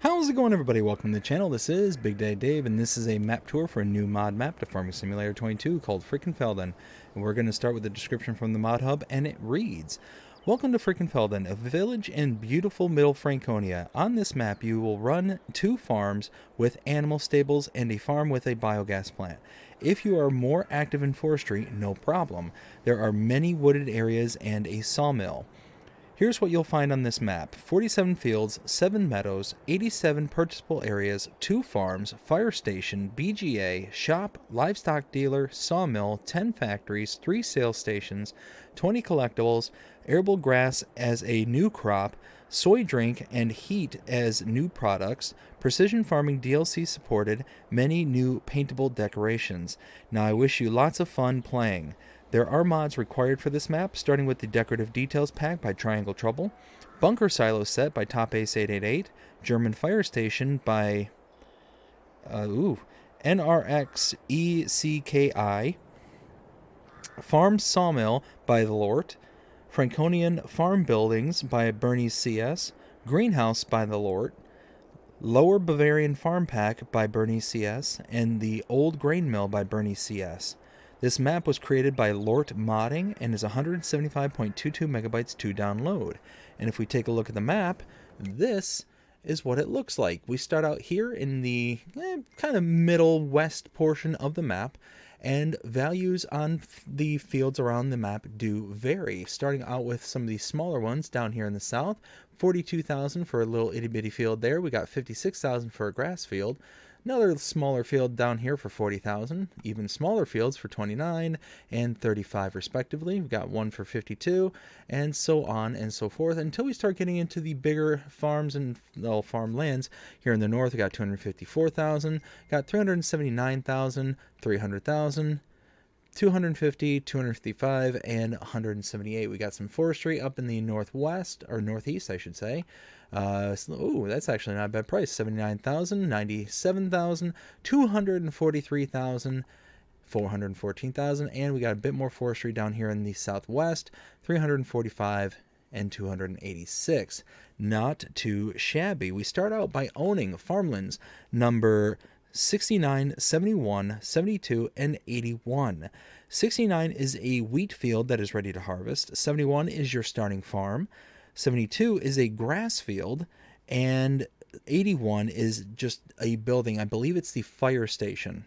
How's it going, everybody? Welcome to the channel. This is Big Daddy Dave, and this is a map tour for a new mod map to Farming Simulator 22 called Frickenfelden. And we're going to start with the description from the mod hub, and it reads, "Welcome to Frickenfelden, a village in beautiful Middle Franconia. On this map, you will run 2 farms with animal stables and a farm with a biogas plant. If you are more active in forestry, no problem. There are many wooded areas and a sawmill. Here's what you'll find on this map: 47 fields, 7 meadows, 87 purchasable areas, 2 farms, fire station, BGA, shop, livestock dealer, sawmill, 10 factories, 3 sales stations, 20 collectibles, arable grass as a new crop, soy drink and heat as new products, precision farming DLC supported, many new paintable decorations. Now I wish you lots of fun playing. There are mods required for this map, starting with the Decorative Details Pack by Triangle Trouble, Bunker Silo Set by Top Ace 888, German Fire Station by NRX ECKI, Farm Sawmill by the Lort, Franconian Farm Buildings by Bernie CS, Greenhouse by the Lort, Lower Bavarian Farm Pack by Bernie CS, and the Old Grain Mill by Bernie CS. This map was created by Lort Modding and is 175.22 megabytes to download. And if we take a look at the map, this is what it looks like. We start out here in the kind of middle west portion of the map, and values on the fields around the map do vary. Starting out with some of these smaller ones down here in the south, 42,000 for a little itty bitty field there. We got 56,000 for a grass field. Another smaller field down here for 40,000, even smaller fields for 29 and 35 respectively. We've got one for 52, and so on and so forth until we start getting into the bigger farms and farmlands. Here in the north, we got 254,000, got 379,000, 300,000, 250, 255, and 178. We got some forestry up in the northwest, or northeast, I should say. That's actually not a bad price. 79,000, 97,000, 243,000, 414,000, and we got a bit more forestry down here in the southwest, 345 and 286. Not too shabby. We start out by owning farmlands number 69, 71, 72, and 81. 69 is a wheat field that is ready to harvest. 71 is your starting farm. 72 is a grass field, and 81 is just a building. I believe it's the fire station.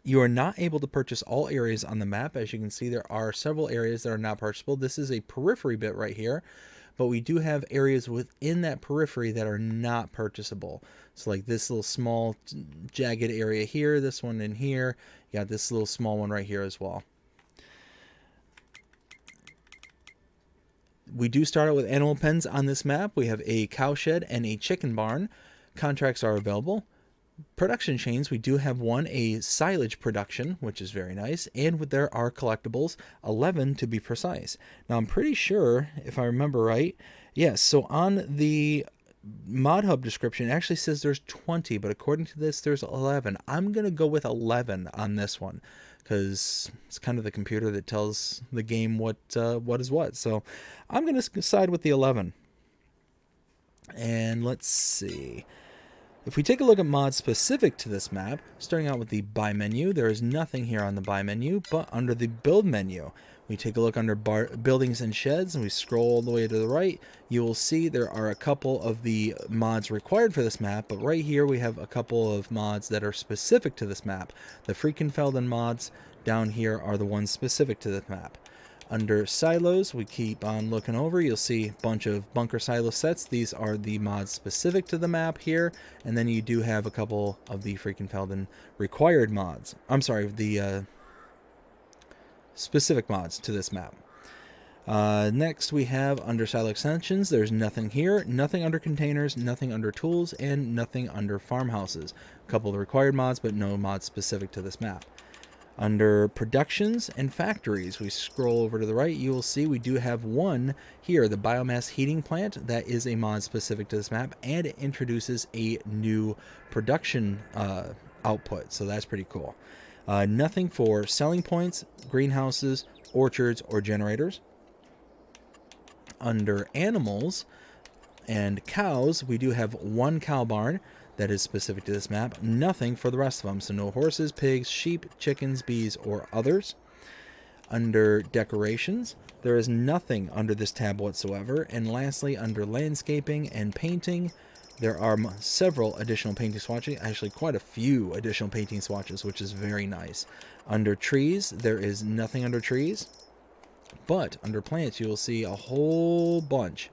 You are not able to purchase all areas on the map. As you can see, there are several areas that are not purchasable. This is a periphery bit right here, but we do have areas within that periphery that are not purchasable. So like this little small jagged area here, this one in here, you got this little small one right here as well. We do start out with animal pens on this map. We have a cow shed and a chicken barn. Contracts are available. Production chains, we do have one, a silage production, which is very nice, and there are collectibles, 11 to be precise. Now I'm pretty sure, if I remember right, yes, so on the mod hub description it actually says there's 20, but according to this there's 11. I'm going to go with 11 on this one, because it's kind of the computer that tells the game what is what. So I'm going to side with the 11. And let's see. If we take a look at mods specific to this map, starting out with the buy menu, there is nothing here on the buy menu, but under the build menu, we take a look under buildings and sheds, and we scroll all the way to the right, you will see there are a couple of the mods required for this map, but right here we have a couple of mods that are specific to this map. The Frickenfelden mods down here are the ones specific to this map. Under silos, we keep on looking over, you'll see a bunch of bunker silo sets. These are the mods specific to the map here, and then you do have a couple of the Frickenfelden required mods. I'm sorry, the specific mods to this map. Next we have under silo extensions, there's nothing here, nothing under containers, nothing under tools, and nothing under farmhouses. A couple of the required mods, but no mods specific to this map. Under productions and factories, we scroll over to the right, you will see we do have one here, the biomass heating plant. That is a mod specific to this map, and it introduces a new production output, so that's pretty cool. Nothing for selling points, greenhouses, orchards, or generators. Under animals, And cows, we do have one cow barn that is specific to this map. Nothing for the rest of them. So no horses, pigs, sheep, chickens, bees, or others. Under decorations, there is nothing under this tab whatsoever. And lastly, under landscaping and painting, there are several additional painting swatches. Actually, quite a few additional painting swatches, which is very nice. Under trees, there is nothing under trees. But under plants, you will see a whole bunch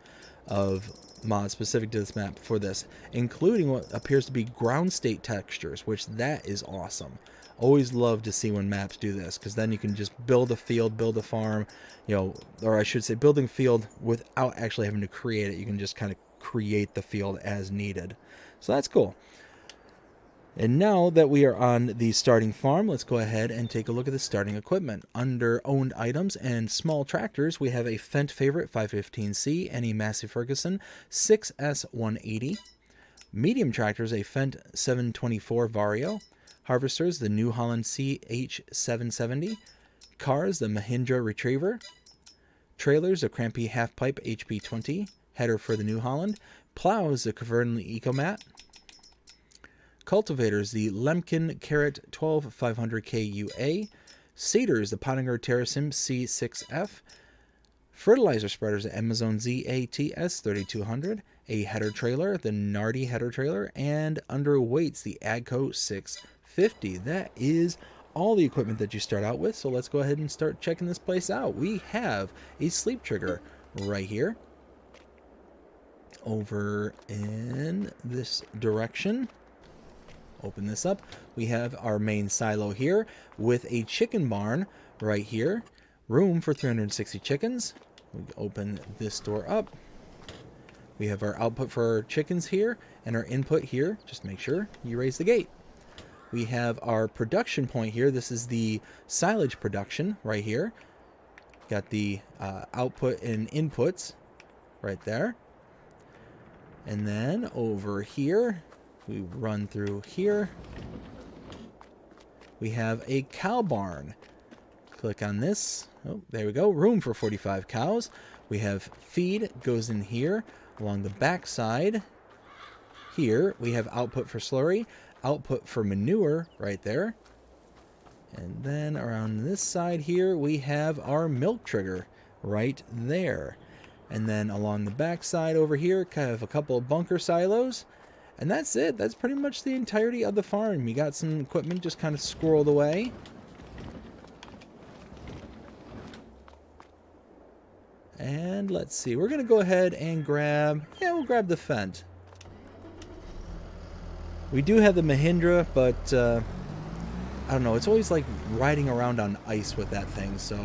of mods specific to this map for this, including what appears to be ground state textures, which that is awesome. Always love to see when maps do this, because then you can just build a field, build a farm, you know, or I should say building field without actually having to create it. You can just kind of create the field as needed. So that's cool. And now that we are on the starting farm, let's go ahead and take a look at the starting equipment. Under owned items and small tractors, we have a Fendt Favorite 515C and a Massey Ferguson 6S180. Medium tractors, a Fendt 724 Vario. Harvesters, the New Holland CH770. Cars, the Mahindra Retriever. Trailers, a Crampy Half-Pipe HP20. Header for the New Holland. Plows, the Cavernly Ecomat. Cultivators, the Lemken Carrot 12500K UA. Seeders, the Pottinger Terrasim C6F. Fertilizer spreaders, the Amazon ZATS 3200. A header trailer, the Nardi header trailer. And under weights, the Agco 650. That is all the equipment that you start out with. So let's go ahead and start checking this place out. We have a sleep trigger right here. Over in this direction. Open this up. We have our main silo here with a chicken barn right here. Room for 360 chickens. We open this door up. We have our output for our chickens here and our input here. Just make sure you raise the gate. We have our production point here. This is the silage production right here. Got the output and inputs right there. And then over here, we run through here. We have a cow barn. Click on this. Oh, there we go. Room for 45 cows. We have feed goes in here along the back side. Here we have output for slurry, output for manure right there. And then around this side here we have our milk trigger right there. And then along the back side over here, kind of a couple of bunker silos. And that's it. That's pretty much the entirety of the farm. You got some equipment just kind of squirreled away. And let's see. We're going to go ahead and grab... Yeah, we'll grab the Fendt. We do have the Mahindra, but... I don't know. It's always like riding around on ice with that thing. So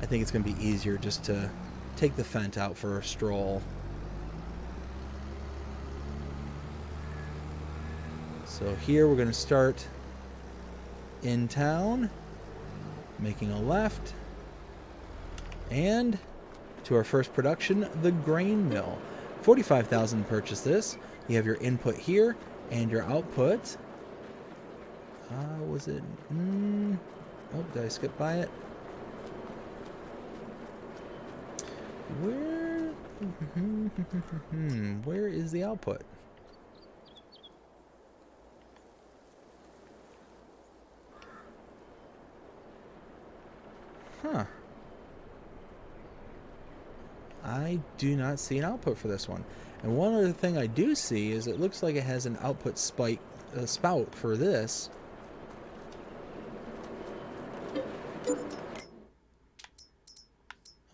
I think it's going to be easier just to take the Fendt out for a stroll. So here we're going to start in town, making a left, and to our first production, the grain mill. 45,000 to purchase this. You have your input here and your output. Was it? Oh, did I skip by it? Where? Where is the output? Huh. I do not see an output for this one. And one other thing I do see is it looks like it has an output spout for this.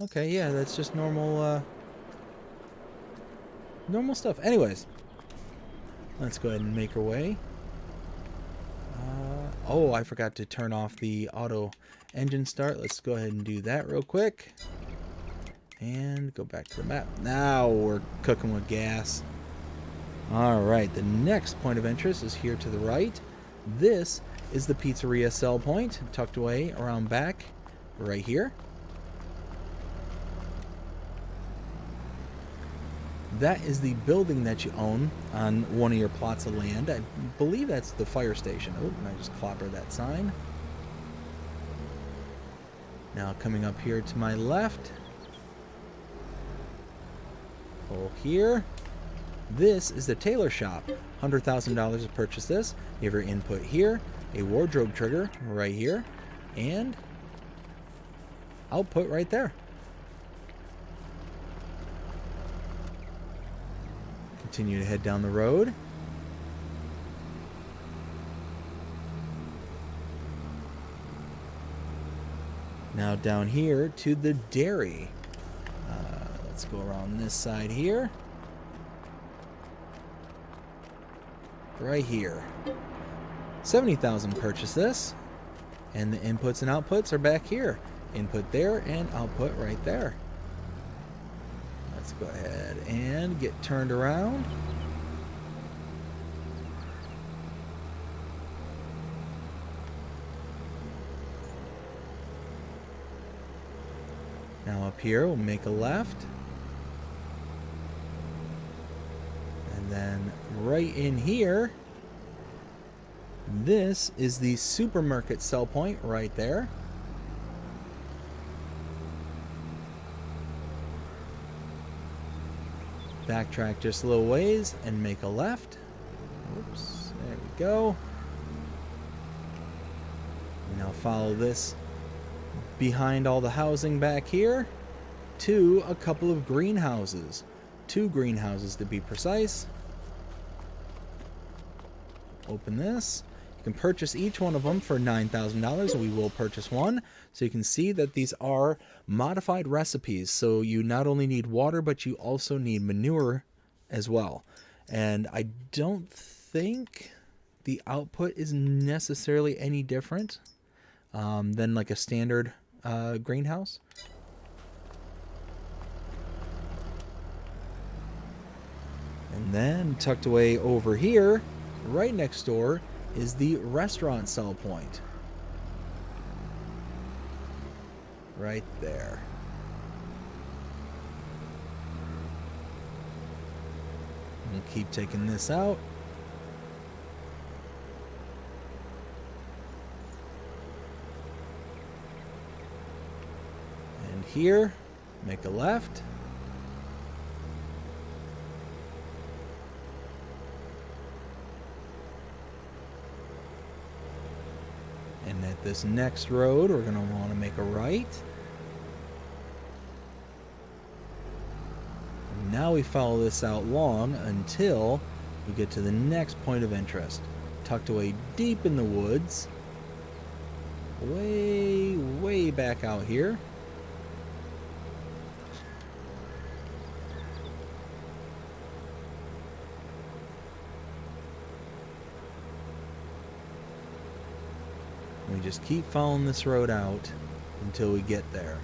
Okay, yeah, that's just normal normal stuff. Anyways, let's go ahead and make our way. Oh, I forgot to turn off the auto engine start. Let's go ahead and do that real quick. And go back to the map. Now we're cooking with gas. Alright, the next point of interest is here to the right. This is the pizzeria sell point, tucked away around back, right here. That is the building that you own on one of your plots of land. I believe that's the fire station. Oh, and I just clobbered that sign. Now coming up here to my left. Pull here. This is the tailor shop. $100,000 to purchase this. You have your input here, a wardrobe trigger right here, and output right there. Continue to head down the road. Now down here to the dairy. Let's go around this side here. Right here. 70,000 purchase this. And the inputs and outputs are back here. Input there and output right there. Let's go ahead and get turned around. Now up here, we'll make a left. And then right in here, this is the supermarket sell point right there. Backtrack just a little ways and make a left. Oops, there we go. Now follow this behind all the housing back here to a couple of greenhouses. 2 greenhouses to be precise. Open this. You can purchase each one of them for $9,000. We will purchase one. So you can see that these are modified recipes. So you not only need water, but you also need manure as well. And I don't think the output is necessarily any different than like a standard greenhouse. And then tucked away over here, right next door, is the restaurant sell point. Right there. We'll keep taking this out. And here, make a left. And at this next road, we're going to want to make a right. And now we follow this out long until we get to the next point of interest. Tucked away deep in the woods. Way, way back out here. We just keep following this road out until we get there.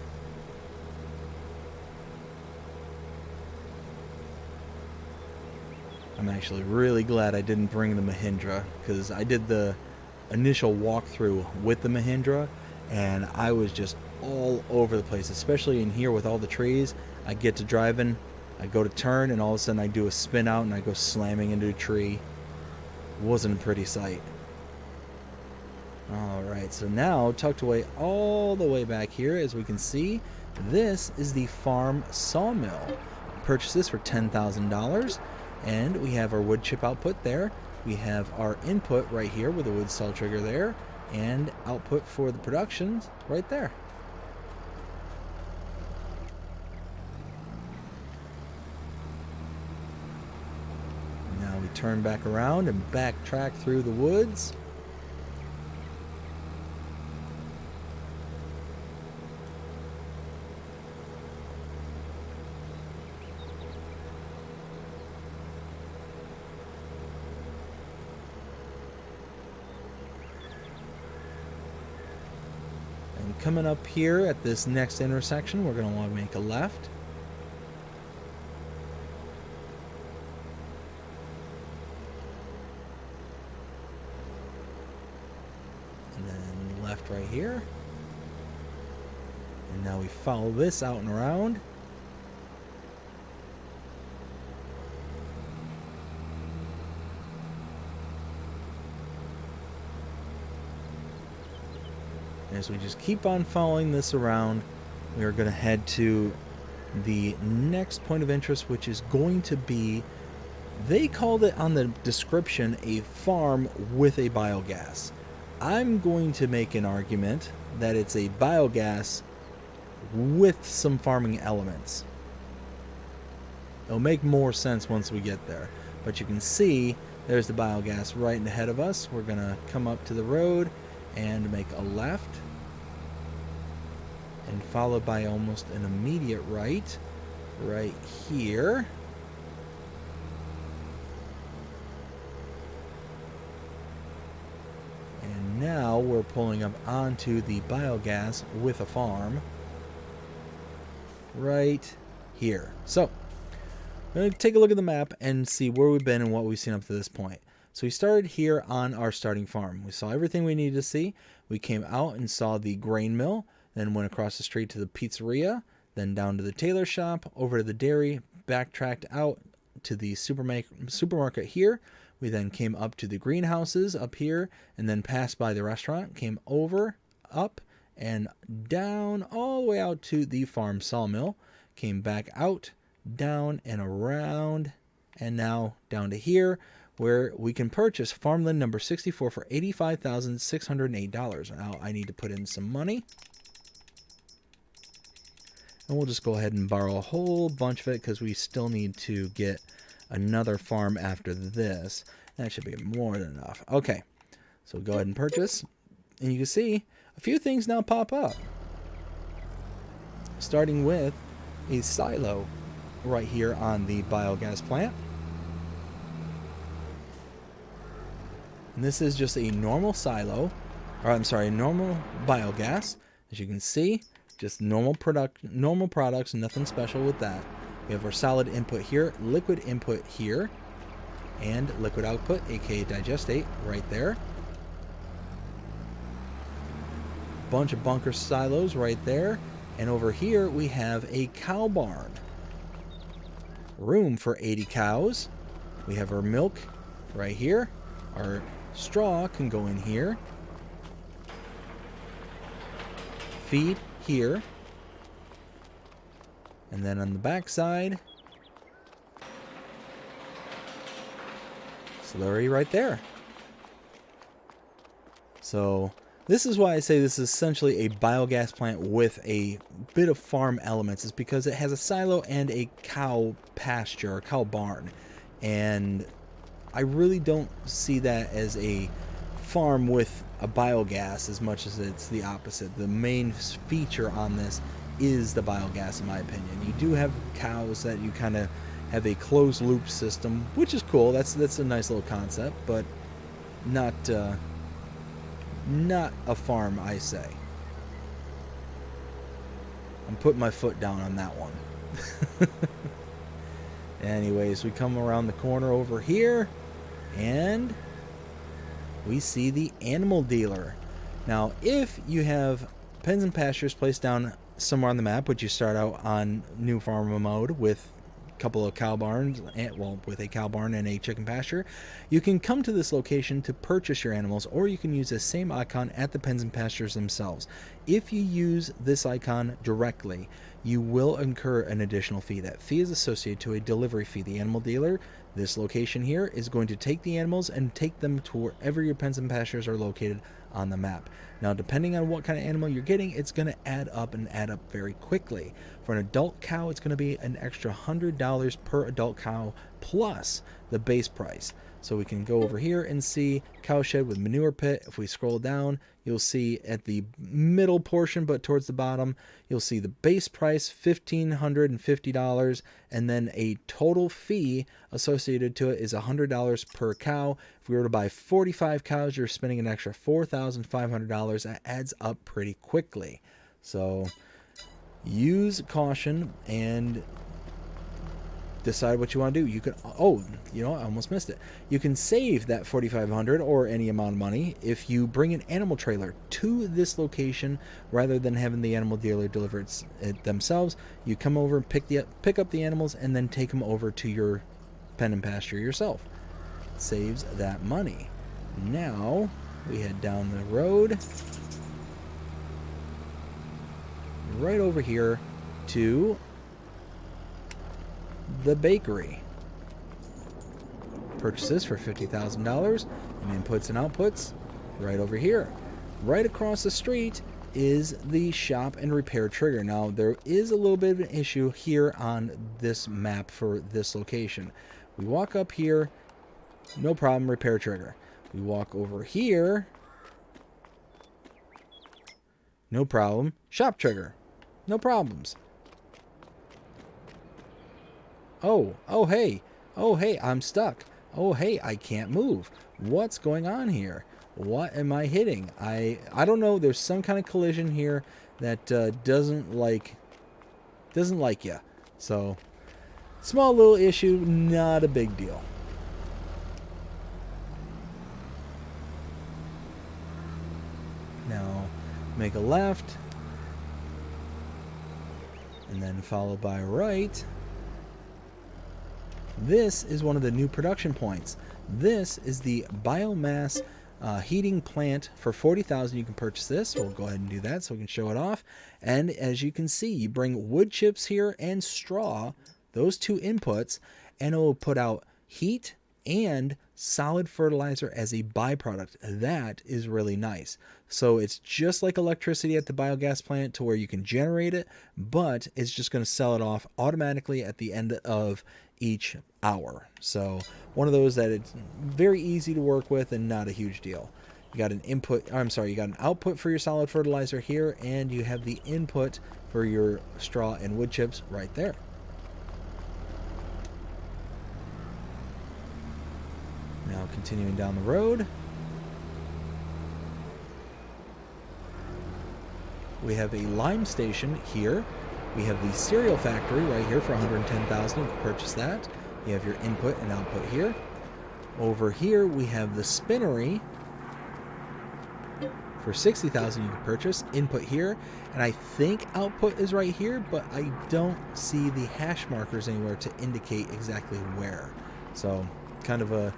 I'm actually really glad I didn't bring the Mahindra, because I did the initial walkthrough with the Mahindra and I was just all over the place, especially in here with all the trees. I get to driving, I go to turn, and all of a sudden I do a spin out and I go slamming into a tree. Wasn't a pretty sight. Alright, so now tucked away all the way back here, as we can see, this is the farm sawmill. Purchased this for $10,000, and we have our wood chip output there. We have our input right here with the wood cell trigger there, and output for the productions right there. Now we turn back around and backtrack through the woods. And coming up here at this next intersection, we're going to want to make a left. And then left right here. And now we follow this out and around. As we just keep on following this around, we are going to head to the next point of interest, which is going to be They called it on the description a farm with a biogas. I'm going to make an argument that it's a biogas with some farming elements. It'll make more sense once we get there. But you can see there's the biogas right ahead of us. We're going to come up to the road and make a left. And followed by almost an immediate right here. And now we're pulling up onto the biogas with a farm right here. So I'm going to take a look at the map and see where we've been and what we've seen up to this point. So we started here on our starting farm. We saw everything we needed to see. We came out and saw the grain mill, then went across the street to the pizzeria, then down to the tailor shop, over to the dairy, backtracked out to the supermarket here. We then came up to the greenhouses up here, and then passed by the restaurant, came over, up, and down all the way out to the farm sawmill, came back out, down and around, and now down to here, where we can purchase farmland number 64 for $85,608. Now I need to put in some money, and we'll just go ahead and borrow a whole bunch of it because we still need to get another farm after this. That should be more than enough. Okay, so go ahead and purchase, and you can see a few things now pop up, starting with a silo right here on the biogas plant. And this is just a normal silo, or I'm sorry, normal biogas. As you can see, just normal products, nothing special with that. We have our solid input here, liquid input here, and liquid output, aka digestate, right there. Bunch of bunker silos right there. And over here we have a cow barn. Room for 80 cows. We have our milk right here. Our straw can go in here. Feed here. And then on the back side, slurry right there. So this is why I say this is essentially a biogas plant with a bit of farm elements, is because it has a silo and a cow pasture, or cow barn. And I really don't see that as a farm with a biogas as much as it's the opposite. The main feature on this is the biogas, in my opinion. You do have cows that you kind of have a closed loop system, which is cool. That's a nice little concept, but not a farm, I say. I'm putting my foot down on that one. Anyways, we come around the corner over here, and we see the animal dealer. Now, if you have pens and pastures placed down somewhere on the map, which you start out on new farmer mode with a couple of cow barns, with a cow barn and a chicken pasture, you can come to this location to purchase your animals, or you can use the same icon at the pens and pastures themselves. If you use this icon directly, you will incur an additional fee. That fee is associated to a delivery fee. The animal dealer, this location here, is going to take the animals and take them to wherever your pens and pastures are located on the map. Now, depending on what kind of animal you're getting, it's going to add up very quickly. For an adult cow, it's going to be an extra $100 per adult cow plus the base price. So we can go over here and see cow shed with manure pit. If we scroll down, you'll see at the middle portion, but towards the bottom, you'll see the base price, $1,550, and then a total fee associated to it is $100 per cow. If we were to buy 45 cows, you're spending an extra $4,500. That adds up pretty quickly. So use caution and decide what you want to do. You can, oh, you know, I almost missed it. You can save that $4,500 or any amount of money if you bring an animal trailer to this location rather than having the animal dealer deliver it themselves. You come over and pick up the animals and then take them over to your pen and pasture yourself. Saves that money. Now we head down the road right over here to the bakery. purchase this for $50,000. And inputs and outputs right over here. Right across the street is the shop and repair trigger. Now, there is a little bit of an issue here on this map for this location. We walk up here, no problem, repair trigger. We walk over here, no problem, shop trigger. No problems. Oh, hey, I'm stuck. Oh, hey, I can't move. What's going on here? What am I hitting? I don't know. There's some kind of collision here that doesn't like you. So, small little issue, not a big deal. Now, make a left, and then followed by a right. This is one of the new production points. This is the biomass heating plant for $40,000. You can purchase this. We'll go ahead and do that so we can show it off. And as you can see, you bring wood chips here and straw, those two inputs, and it will put out heat and solid fertilizer as a byproduct. That is really nice. So it's just like electricity at the biogas plant to where you can generate it, but it's just going to sell it off automatically at the end of each hour. So one of those that it's very easy to work with and not a huge deal. You got an you got an output for your solid fertilizer here, and you have the input for your straw and wood chips right there. Now continuing down the road, we have a lime station here. We have the cereal factory right here for $110,000. You can purchase that. You have your input and output here. Over here we have the spinnery for $60,000. You can purchase input here, and I think output is right here, but I don't see the hash markers anywhere to indicate exactly where. So kind of a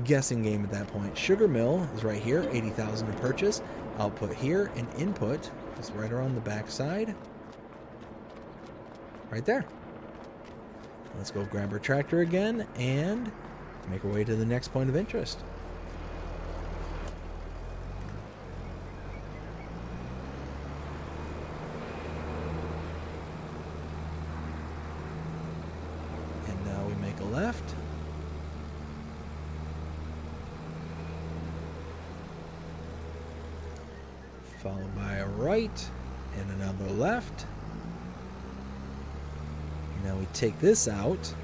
guessing game at that point. Sugar mill is right here, $80,000 to purchase. Output here, and input is right around the back side. Right there. Let's go grab our tractor again and make our way to the next point of interest. And now we make a left. Followed by a right and another left. Now we take this out.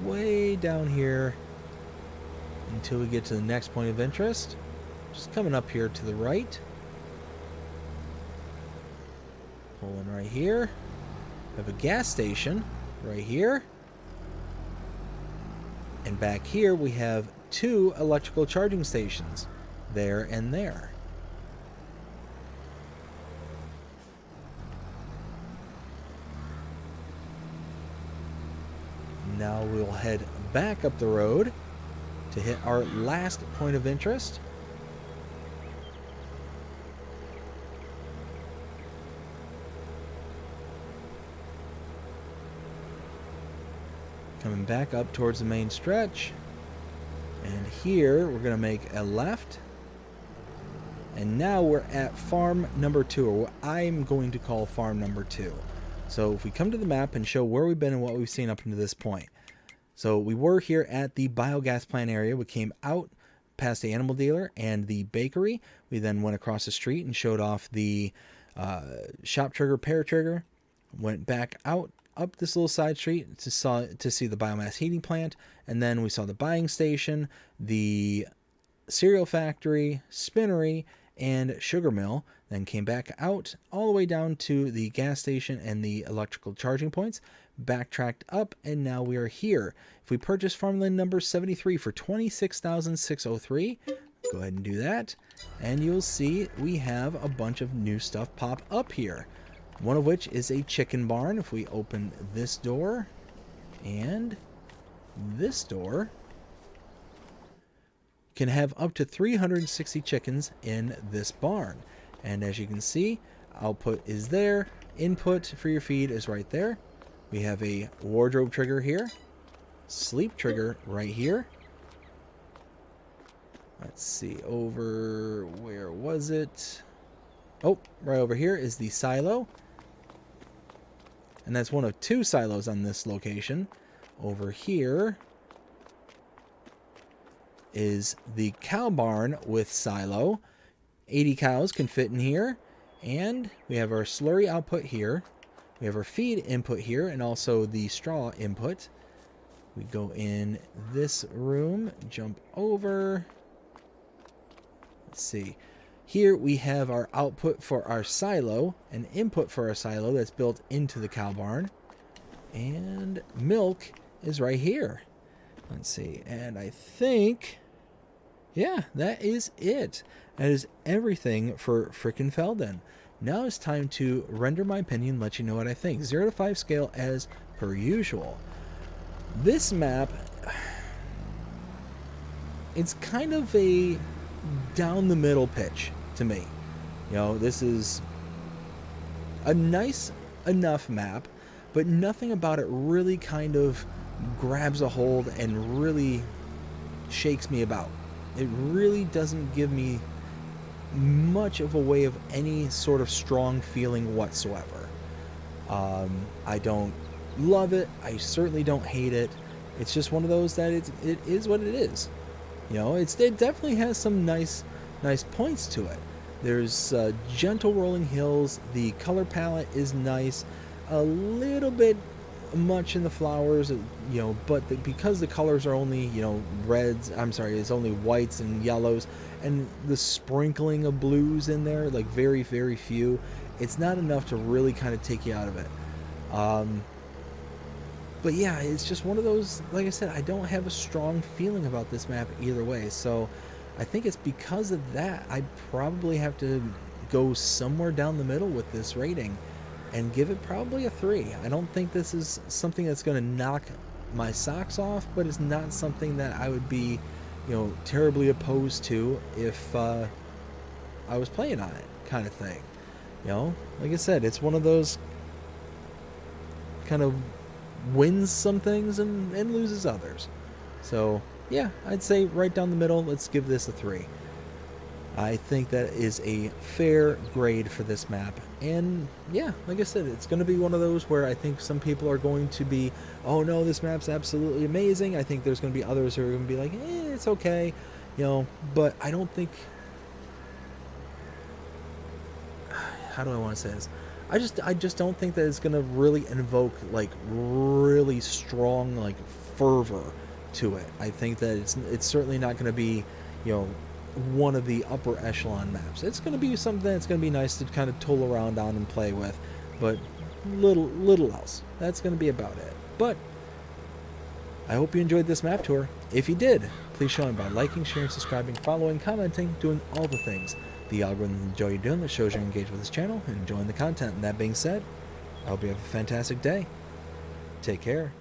Way down here until we get to the next point of interest. Just coming up here to the right. Pulling right here. We have a gas station right here. And back here we have two electrical charging stations. There and there. Now we'll head back up the road to hit our last point of interest. Coming back up towards the main stretch. And here we're going to make a left. And now we're at farm number 2, or what I'm going to call farm number 2. So if we come to the map and show where we've been and what we've seen up until this point. So we were here at the biogas plant area. We came out past the animal dealer and the bakery. We then went across the street and showed off the shop trigger, repair trigger. Went back out up this little side street to see the biomass heating plant. And then we saw the buying station, the cereal factory, spinnery, and sugar mill. Then came back out all the way down to the gas station and the electrical charging points, backtracked up, and now we are here. If we purchase farmland number 73 for $26,603, go ahead and do that, and you'll see we have a bunch of new stuff pop up here. One of which is a chicken barn. If we open this door and this door, can have up to 360 chickens in this barn. And as you can see, output is there, input for your feed is right there. We have a wardrobe trigger here. Sleep trigger right here. Let's see, over, where was it? Oh, right over here is the silo. And that's one of 2 silos on this location. Over here is the cow barn with silo. 80 cows can fit in here. And we have our slurry output here. We have our feed input here and also the straw input. We go in this room, jump over. Let's see. Here we have our output for our silo, an input for our silo that's built into the cow barn. And milk is right here. Let's see. And I think, yeah, that is it. That is everything for Frickenfelden. Now it's time to render my opinion, let you know what I think. 0 to 5 scale as per usual. This map, it's kind of a down the middle pitch to me. You know, this is a nice enough map, but nothing about it really kind of grabs a hold and really shakes me about. It really doesn't give me much of a way of any sort of strong feeling whatsoever. I don't love it. I certainly don't hate it. It's just one of those that it is what it is. You know, it definitely has some nice points to it. There's gentle rolling hills. The color palette is nice. A little bit much in the flowers, you know, but because the colors are only, you know, reds, I'm sorry, it's only whites and yellows, and the sprinkling of blues in there, like very, very few, it's not enough to really kind of take you out of it. But yeah, it's just one of those, like I said, I don't have a strong feeling about this map either way, so I think it's because of that I probably have to go somewhere down the middle with this rating and give it probably a 3. I don't think this is something that's going to knock my socks off, but it's not something that I would be, you know, terribly opposed to if I was playing on it, kind of thing. You know, like I said, it's one of those kind of wins some things and loses others. So yeah, I'd say right down the middle, let's give this a 3. I think that is a fair grade for this map. And yeah, like I said, it's going to be one of those where I think some people are going to be, oh no, this map's absolutely amazing. I think there's going to be others who are going to be like, it's okay, you know, but I don't think, how do I want to say this? I just don't think that it's going to really invoke like really strong like fervor to it. I think that it's certainly not going to be, you know, one of the upper echelon maps. It's going to be something that's going to be nice to kind of tool around on and play with, but little else. That's going to be about it. But I hope you enjoyed this map tour. If you did, please show me by liking, sharing, subscribing, following, commenting, doing all the things the algorithm enjoy you doing that shows you're engaged with this channel and enjoying the content. And that being said, I hope you have a fantastic day. Take care.